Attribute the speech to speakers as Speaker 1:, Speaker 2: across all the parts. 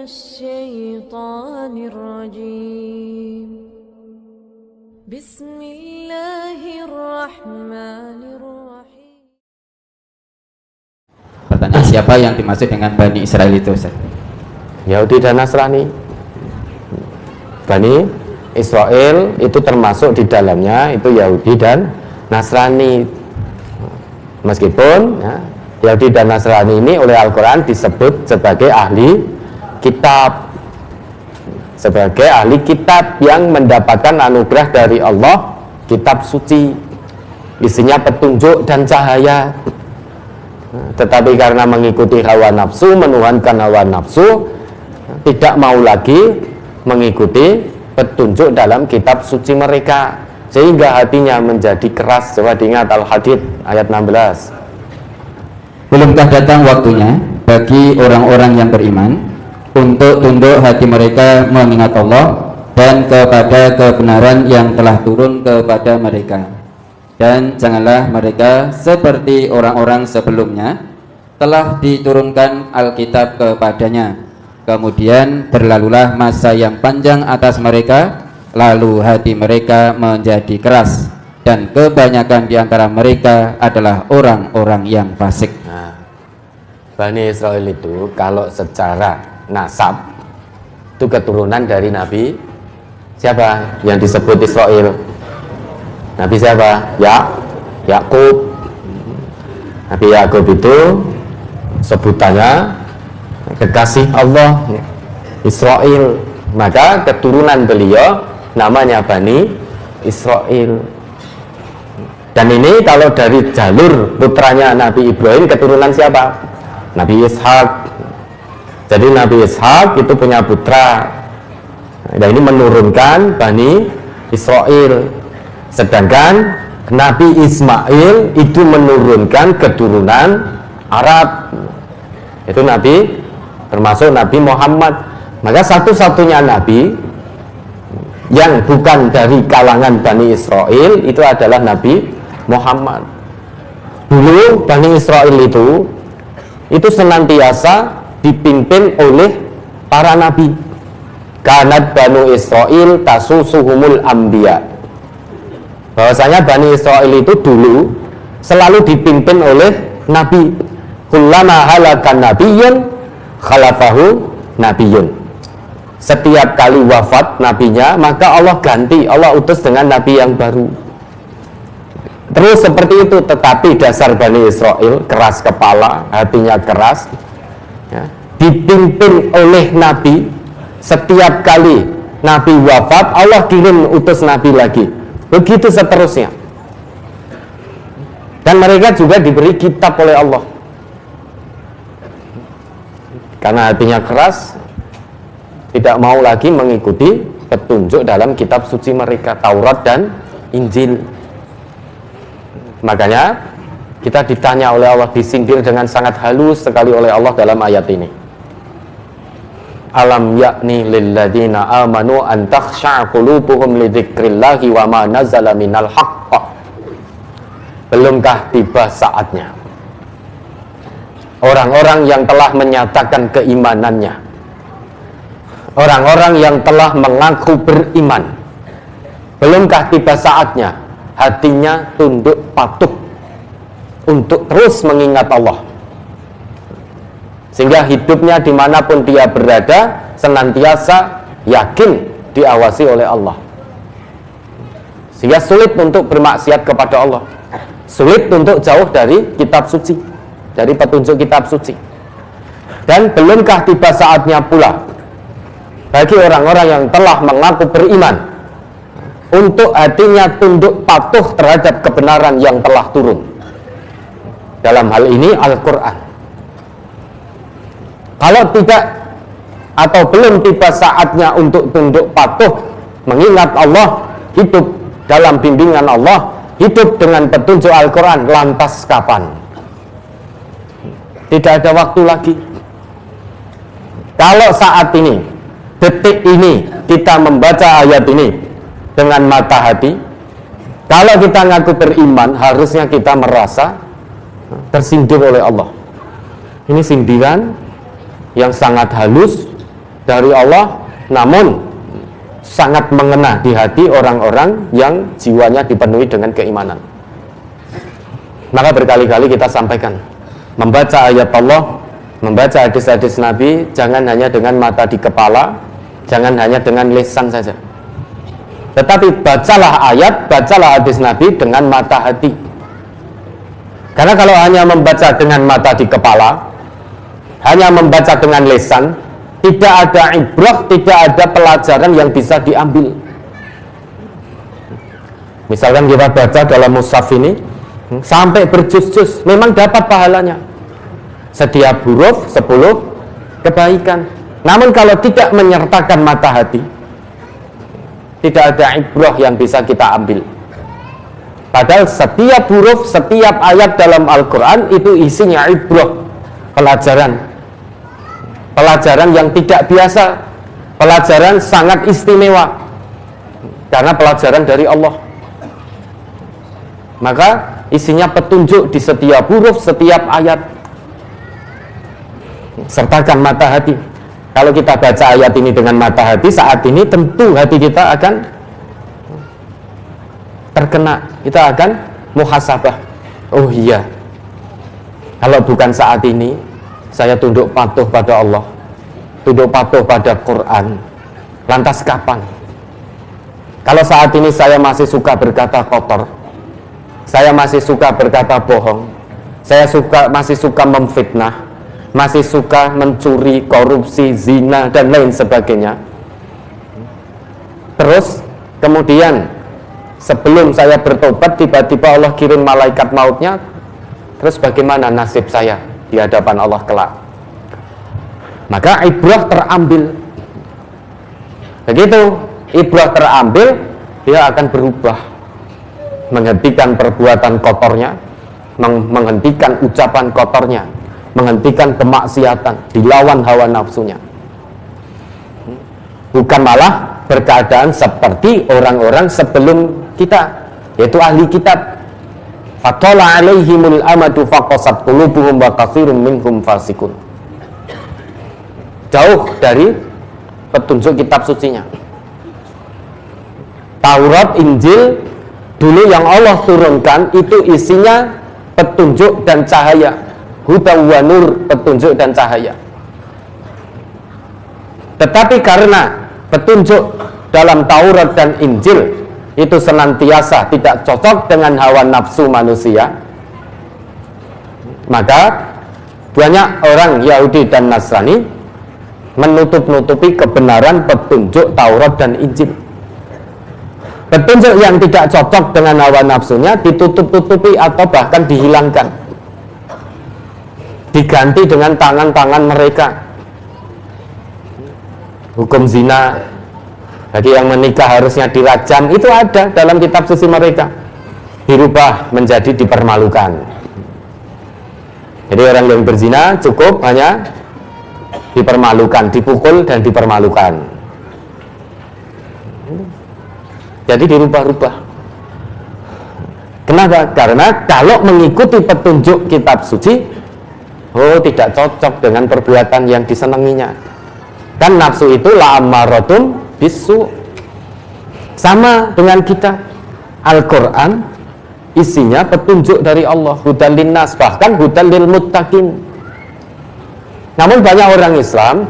Speaker 1: الشيطان الرجيم بسم الله الرحمن الرحيم.
Speaker 2: Pertanyaan, siapa yang dimaksud dengan Bani Israel itu, Ustaz?
Speaker 3: Yahudi dan Nasrani. Bani Israel itu termasuk di dalamnya itu Yahudi dan Nasrani. Meskipun ya, Yahudi dan Nasrani ini oleh Al-Quran disebut sebagai ahli kitab, sebagai ahli kitab yang mendapatkan anugerah dari Allah, kitab suci, isinya petunjuk dan cahaya. Tetapi karena mengikuti hawa nafsu, menuhankan hawa nafsu, tidak mau lagi mengikuti petunjuk dalam kitab suci mereka, sehingga hatinya menjadi keras. Coba diingat Al-Hadid ayat 16.
Speaker 2: Belumkah datang waktunya bagi orang-orang yang beriman untuk tunduk hati mereka mengingat Allah dan kepada kebenaran yang telah turun kepada mereka, dan janganlah mereka seperti orang-orang sebelumnya telah diturunkan Alkitab kepadanya, kemudian berlalulah masa yang panjang atas mereka, lalu hati mereka menjadi keras, dan kebanyakan di antara mereka adalah orang-orang yang fasik.
Speaker 3: Nah, Bani Israel itu kalau secara nasab itu keturunan dari Nabi siapa yang disebut Israel? Nabi siapa? Yakub. Nabi Yakub itu sebutannya kekasih Allah, Israel. Maka keturunan beliau namanya Bani Israel. Dan ini kalau dari jalur putranya Nabi Ibrahim, keturunan siapa? Nabi Ishak. Jadi Nabi Ishak itu punya putra. Nah, ini menurunkan Bani Israel. Sedangkan Nabi Ismail itu menurunkan keturunan Arab. Itu Nabi, termasuk Nabi Muhammad. Maka satu-satunya Nabi yang bukan dari kalangan Bani Israel itu adalah Nabi Muhammad. Dulu Bani Israel itu senantiasa dipimpin oleh para nabi. Kanat Banu Israel tasusuhumul anbiya. Bahwasanya Bani Israel itu dulu selalu dipimpin oleh nabi. Kullama halakan nabiyyun khalafahu nabiyyun. Setiap kali wafat nabinya, maka Allah ganti, Allah utus dengan nabi yang baru. Terus seperti itu. Tetapi dasar Bani Israel keras kepala, hatinya keras ya, dipimpin oleh nabi. Setiap kali nabi wafat, Allah kirim utus nabi lagi, begitu seterusnya. Dan mereka juga diberi kitab oleh Allah. Karena hatinya keras, tidak mau lagi mengikuti petunjuk dalam kitab suci mereka, Taurat dan Injil. Makanya kita ditanya oleh Allah, disindir dengan sangat halus sekali oleh Allah dalam ayat ini. Alam yakni lilladzina amanu an takhsha'a qulubuhum li dzikrillahi wa ma nazala minal haqq. Belumkah tiba saatnya orang-orang yang telah menyatakan keimanannya, orang-orang yang telah mengaku beriman, belumkah tiba saatnya hatinya tunduk patuh untuk terus mengingat Allah, sehingga hidupnya dimanapun dia berada senantiasa yakin diawasi oleh Allah, sehingga sulit untuk bermaksiat kepada Allah, sulit untuk jauh dari kitab suci, dari petunjuk kitab suci. Dan belumkah tiba saatnya pula bagi orang-orang yang telah mengaku beriman untuk hatinya tunduk patuh terhadap kebenaran yang telah turun, dalam hal ini Al-Quran. Kalau tidak atau belum tiba saatnya untuk tunduk patuh mengingat Allah, hidup dalam bimbingan Allah, hidup dengan petunjuk Al-Quran, lantas kapan? Tidak ada waktu lagi. Kalau saat ini, detik ini kita membaca ayat ini dengan mata hati, kalau kita ngaku beriman, harusnya kita merasa tersindir oleh Allah. Ini sindiran yang sangat halus, dari Allah, namun sangat mengena di hati orang-orang yang jiwanya dipenuhi dengan keimanan. Maka berkali-kali kita sampaikan, membaca ayat Allah, membaca hadis-hadis Nabi, jangan hanya dengan mata di kepala, jangan hanya dengan lisan saja, tetapi bacalah ayat, bacalah hadis Nabi dengan mata hati. Karena kalau hanya membaca dengan mata di kepala, hanya membaca dengan lisan, tidak ada ibrah, tidak ada pelajaran yang bisa diambil. Misalkan kita baca dalam mushaf ini sampai berjuz-juz, memang dapat pahalanya. Setiap huruf 10 kebaikan. Namun kalau tidak menyertakan mata hati, tidak ada ibrah yang bisa kita ambil. Padahal setiap huruf, setiap ayat dalam Al-Quran itu isinya ibrah, pelajaran. Pelajaran yang tidak biasa, pelajaran sangat istimewa, karena pelajaran dari Allah. Maka isinya petunjuk di setiap huruf, setiap ayat. Sertakan mata hati. Kalau kita baca ayat ini dengan mata hati, saat ini tentu hati kita akan terkena, kita akan muhasabah. Oh iya, kalau bukan saat ini saya tunduk patuh pada Allah, tunduk patuh pada Quran, lantas kapan? Kalau saat ini saya masih suka berkata kotor, saya masih suka berkata bohong, saya masih suka memfitnah, masih suka mencuri, korupsi, zina, dan lain sebagainya. Terus kemudian sebelum saya bertobat tiba-tiba Allah kirim malaikat mautnya, terus bagaimana nasib saya di hadapan Allah kelak? Maka ibrah terambil. Begitu ibrah terambil, dia akan berubah, menghentikan perbuatan kotornya, menghentikan ucapan kotornya, menghentikan kemaksiatan, dilawan hawa nafsunya. Bukan malah berkeadaan seperti orang-orang sebelum kita, yaitu ahli kitab. Fatala alaihimul amadu faqasat qulubuhum wa katsirun minhum fasikun. Jauh dari petunjuk kitab sucinya. Taurat, Injil dulu yang Allah turunkan itu isinya petunjuk dan cahaya, huda wa nur, petunjuk dan cahaya. Tetapi karena petunjuk dalam Taurat dan Injil itu senantiasa tidak cocok dengan hawa nafsu manusia, maka banyak orang Yahudi dan Nasrani menutup-nutupi kebenaran petunjuk Taurat dan Injil. Petunjuk yang tidak cocok dengan hawa nafsunya ditutup-tutupi atau bahkan dihilangkan, diganti dengan tangan-tangan mereka. Hukum zina bagi yang menikah harusnya dirajam, itu ada dalam kitab suci mereka, dirubah menjadi dipermalukan. Jadi orang yang berzina cukup hanya dipermalukan, dipukul dan dipermalukan. Jadi dirubah-rubah. Kenapa? Karena kalau mengikuti petunjuk kitab suci, tidak cocok dengan perbuatan yang disenanginya. Kan nafsu itu la'ammaratun bisu. Sama dengan kita, Al-Quran isinya petunjuk dari Allah, hudal linnas, bahkan hudal lil muttaqin. Namun banyak orang Islam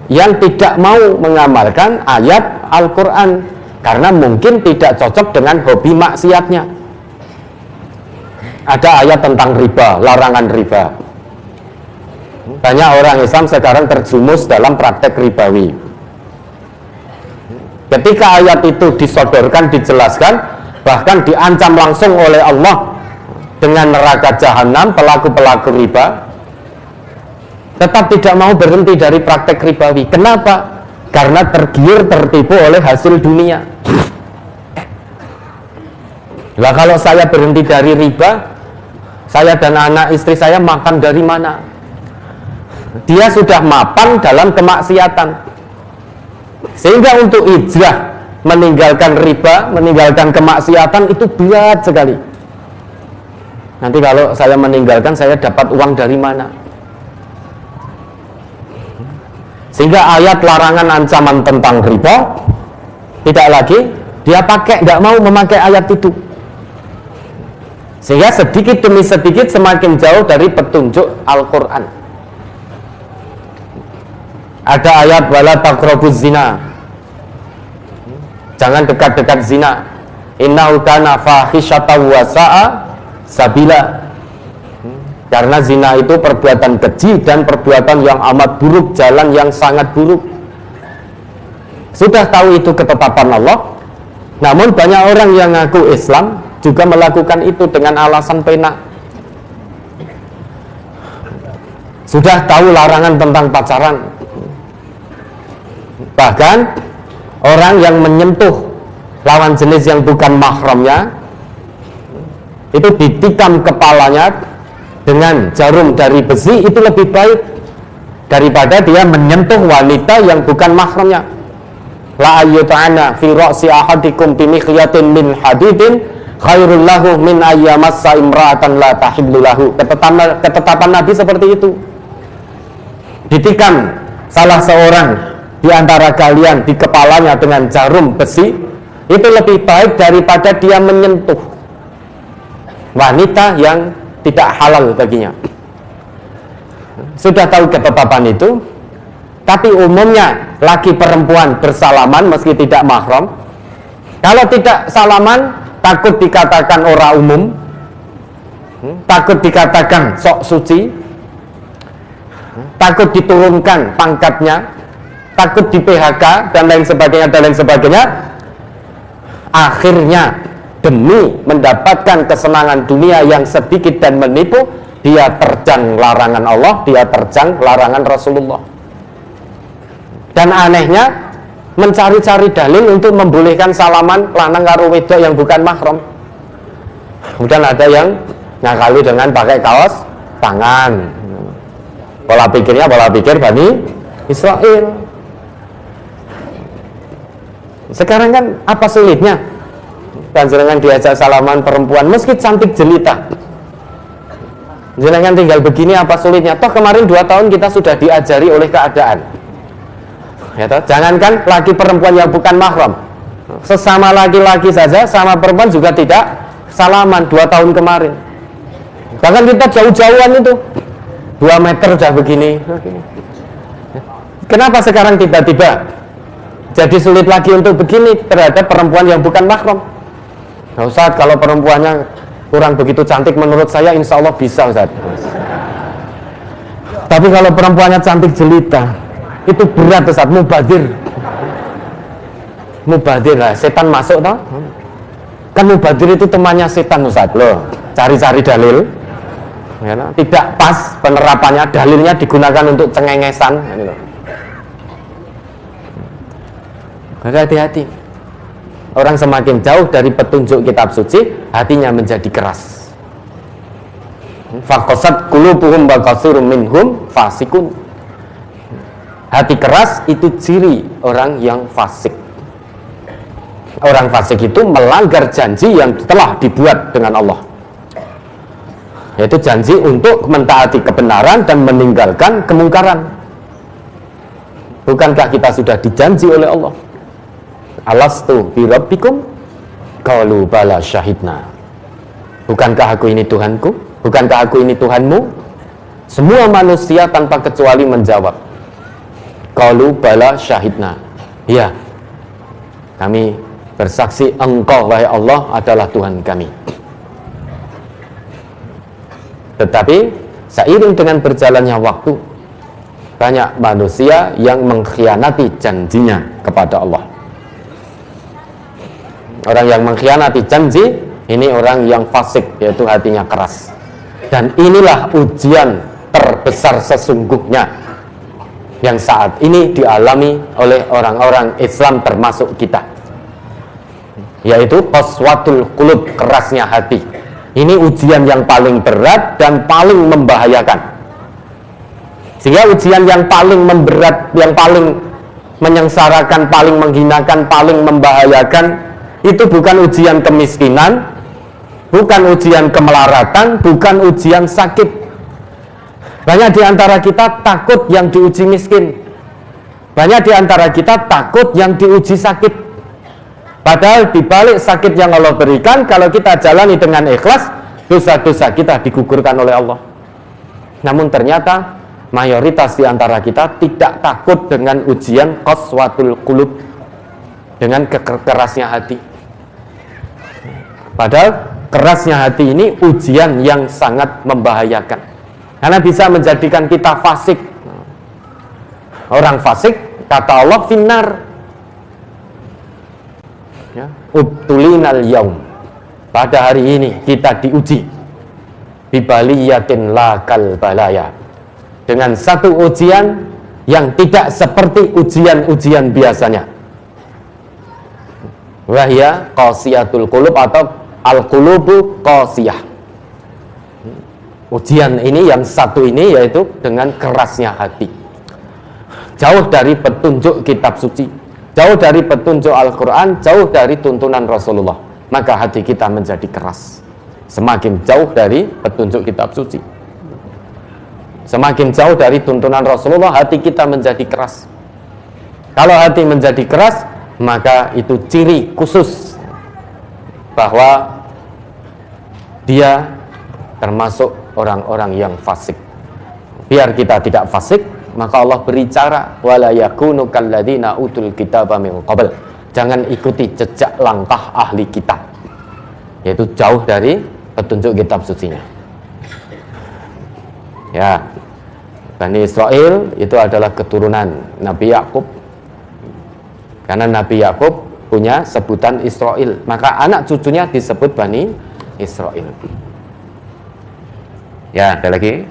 Speaker 3: yang tidak mau mengamalkan ayat Al-Quran karena mungkin tidak cocok dengan hobi maksiatnya. Ada ayat tentang riba, larangan riba. Banyak orang Islam sekarang terjumus dalam praktek ribawi. Ketika ayat itu disodorkan, dijelaskan, bahkan diancam langsung oleh Allah dengan neraka jahanam pelaku-pelaku riba, tetap tidak mau berhenti dari praktek ribawi. Kenapa? Karena tergiur, tertipu oleh hasil dunia. Lah kalau saya berhenti dari riba, saya dan anak istri saya makan dari mana? Dia sudah mapan dalam kemaksiatan, sehingga untuk hijrah meninggalkan riba, meninggalkan kemaksiatan itu berat sekali. Nanti kalau saya meninggalkan, saya dapat uang dari mana? Sehingga ayat larangan ancaman tentang riba tidak lagi dia pakai, tidak mau memakai ayat itu. Sehingga sedikit demi sedikit semakin jauh dari petunjuk Al-Quran. Ada ayat wala taqrabuz zina, jangan dekat-dekat zina, innahu kana fahisyatan wa sa'a sabila, karena zina itu perbuatan keji dan perbuatan yang amat buruk, jalan yang sangat buruk. Sudah tahu itu ketetapan Allah, namun banyak orang yang ngaku Islam juga melakukan itu dengan alasan pena. Sudah tahu larangan tentang pacaran, bahkan orang yang menyentuh lawan jenis yang bukan mahramnya itu ditikam kepalanya dengan jarum dari besi, itu lebih baik daripada dia menyentuh wanita yang bukan mahramnya. La ayyuta'ana fi ra'si ahadikum bimikhyatin min hadidin khairul lahu min ayyamassa imra'atan la tahillu lahu. Ketetapan Nabi seperti itu. Ditikam salah seorang di antara kalian di kepalanya dengan jarum besi, itu lebih baik daripada dia menyentuh wanita yang tidak halal baginya. Sudah tahu ketetapan itu, tapi umumnya laki perempuan bersalaman meski tidak mahram. Kalau tidak salaman, takut dikatakan orang umum, takut dikatakan sok suci, takut diturunkan pangkatnya, takut di PHK dan lain sebagainya. Akhirnya demi mendapatkan kesenangan dunia yang sedikit dan menipu, dia terjang larangan Allah, dia terjang larangan Rasulullah. Dan anehnya mencari-cari dalil untuk membolehkan salaman lanang karo wedok yang bukan mahram. Kemudian ada yang ngakali dengan pakai kaos tangan. Pola pikirnya pola pikir Bani Israel. Sekarang kan apa sulitnya panjenengan diajak salaman perempuan meski cantik jelita, jenengan tinggal begini, apa sulitnya? Toh kemarin 2 tahun kita sudah diajari oleh keadaan, ya toh? Jangankan laki perempuan yang bukan mahram, sesama laki-laki saja sama perempuan juga tidak salaman 2 tahun kemarin. Bahkan kita jauh-jauhan itu 2 meter udah begini. Kenapa sekarang tiba-tiba jadi sulit lagi untuk begini terhadap perempuan yang bukan mahram? Nah, Ustaz, kalau perempuannya kurang begitu cantik menurut saya, insya Allah bisa, Ustaz. Tapi kalau perempuannya cantik jelita, itu berat, Ustaz, mubadir. Mubadir lah, setan masuk toh? Kan mubadir itu temannya setan, Ustaz. Loh, cari-cari dalil, ya, tidak pas penerapannya, dalilnya digunakan untuk cengengesan. Hati-hati. Orang semakin jauh dari petunjuk kitab suci, hatinya menjadi keras. Faqasat qulubuhum wa katsirun minhum fasikun. Hati keras itu ciri orang yang fasik. Orang fasik itu melanggar janji yang telah dibuat dengan Allah, yaitu janji untuk mentaati kebenaran dan meninggalkan kemungkaran. Bukankah kita sudah dijanji oleh Allah? Alastu bi rabbikum qalu bala syahidna. Bukankah aku ini Tuhanku? Bukankah aku ini Tuhanmu? Semua manusia tanpa kecuali menjawab, qalu bala syahidna. Ya, kami bersaksi Engkau wahai Allah adalah Tuhan kami. Tetapi seiring dengan berjalannya waktu, banyak manusia yang mengkhianati janjinya kepada Allah. Orang yang mengkhianati janji, ini orang yang fasik, yaitu hatinya keras. Dan inilah ujian terbesar sesungguhnya yang saat ini dialami oleh orang-orang Islam termasuk kita, yaitu qaswatul qulub, kerasnya hati. Ini ujian yang paling berat dan paling membahayakan. Sehingga ujian yang paling memberat, yang paling menyengsarakan, paling menghinakan, paling membahayakan, itu bukan ujian kemiskinan, bukan ujian kemelaratan, bukan ujian sakit. Banyak di antara kita takut yang diuji miskin. Banyak di antara kita takut yang diuji sakit. Padahal di balik sakit yang Allah berikan, kalau kita jalani dengan ikhlas, dosa-dosa kita digugurkan oleh Allah. Namun ternyata mayoritas di antara kita tidak takut dengan ujian qaswatul qulub, dengan kerasnya hati. Padahal kerasnya hati ini ujian yang sangat membahayakan, karena bisa menjadikan kita fasik. Orang fasik, kata Allah, finnar, ya, ubtulinal yaum, pada hari ini kita diuji bibaliyatin lakal balaya, dengan satu ujian yang tidak seperti ujian-ujian biasanya. Wahya qasiyatul qulub atau al-qulubu qasiyah. Ujian ini yang satu ini yaitu dengan kerasnya hati. Jauh dari petunjuk kitab suci, jauh dari petunjuk Al-Quran, jauh dari tuntunan Rasulullah, maka hati kita menjadi keras. Semakin jauh dari petunjuk kitab suci, semakin jauh dari tuntunan Rasulullah, hati kita menjadi keras. Kalau hati menjadi keras, maka itu ciri khusus bahwa dia termasuk orang-orang yang fasik. Biar kita tidak fasik, maka Allah beri cara, wala yakunu kalladzina utul kitaba min qabl. Jangan ikuti jejak langkah ahli kitab, yaitu jauh dari petunjuk kitab sucinya. Ya, Bani Israel itu adalah keturunan Nabi Yakub. Karena Nabi Yakub punya sebutan Israel, maka anak cucunya disebut Bani Israel. Ya, ada lagi?